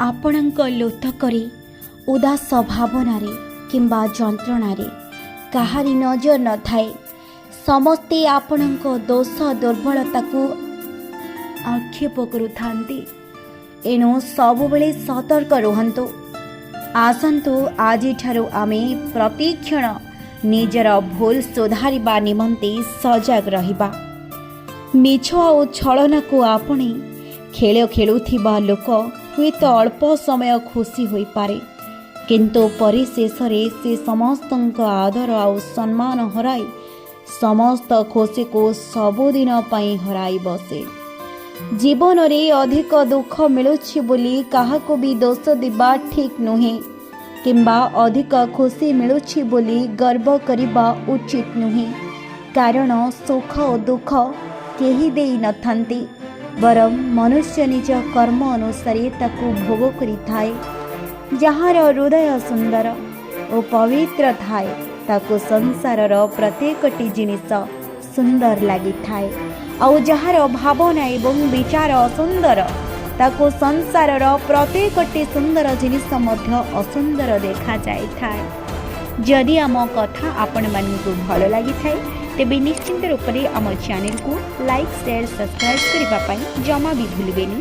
ଆପଣଙ୍କ ଲୋତକରେ ଉଦାସ ଭାବନାରେ କିମ୍ବା ଯନ୍ତ୍ରଣାରେ କାହାରି ନଜର ନଥାଏ। ସମସ୍ତେ ଆପଣଙ୍କ ଦୋଷ ଦୁର୍ବଳତାକୁ ଆକ୍ଷେପ କରୁଥାନ୍ତି। ଏଣୁ ସବୁବେଳେ ସତର୍କ ରୁହନ୍ତୁ। ଆସନ୍ତୁ ଆଜିଠାରୁ ଆମେ ପ୍ରତିକ୍ଷଣ ନିଜର ଭୁଲ ସୁଧାରିବା ନିମନ୍ତେ ସଜାଗ ରହିବା। ମିଛ ଓ ଛଳନାକୁ ଆପଣେଇ ଖେଳ ଖେଳୁଥିବା ଲୋକ ହୁଏତ ଅଳ୍ପ ସମୟ ଖୁସି ହୋଇପାରେ, କିନ୍ତୁ ପରିଶେଷରେ ସେ ସମସ୍ତଙ୍କ ଆଦର ଆଉ ସମ୍ମାନ ହରାଇ ସମସ୍ତ ଖୁସିକୁ ସବୁଦିନ ପାଇଁ ହରାଇ ବସେ। ଜୀବନରେ ଅଧିକ ଦୁଃଖ ମିଳୁଛି ବୋଲି କାହାକୁ ବି ଦୋଷ ଦେବା ଠିକ୍ ନୁହେଁ, କିମ୍ବା ଅଧିକ ଖୁସି ମିଳୁଛି ବୋଲି ଗର୍ବ କରିବା ଉଚିତ ନୁହେଁ। କାରଣ ସୁଖ ଓ ଦୁଃଖ କେହି ଦେଇନଥାନ୍ତି, ବରଂ ମନୁଷ୍ୟ ନିଜ କର୍ମ ଅନୁସାରେ ତାକୁ ଭୋଗ କରିଥାଏ। ଯାହାର ହୃଦୟ ସୁନ୍ଦର ଓ ପବିତ୍ର ଥାଏ ତାକୁ ସଂସାରର ପ୍ରତ୍ୟେକଟି ଜିନିଷ ସୁନ୍ଦର ଲାଗିଥାଏ, ଆଉ ଯାହାର ଭାବନା ଏବଂ ବିଚାର ଅସୁନ୍ଦର ତାକୁ ସଂସାରର ପ୍ରତ୍ୟେକଟି ସୁନ୍ଦର ଜିନିଷ ମଧ୍ୟ ଅସୁନ୍ଦର ଦେଖାଯାଇଥାଏ। ଯଦି ଆମ କଥା ଆପଣମାନଙ୍କୁ ଭଲ ଲାଗିଥାଏ ତେବେ ନିଶ୍ଚିନ୍ତ ରୂପରେ ଆମ ଚ୍ୟାନେଲକୁ ଲାଇକ୍, ସେୟାର, ସବସ୍କ୍ରାଇବ୍ କରିବା ପାଇଁ ଜମା ବି ଭୁଲିବେନି।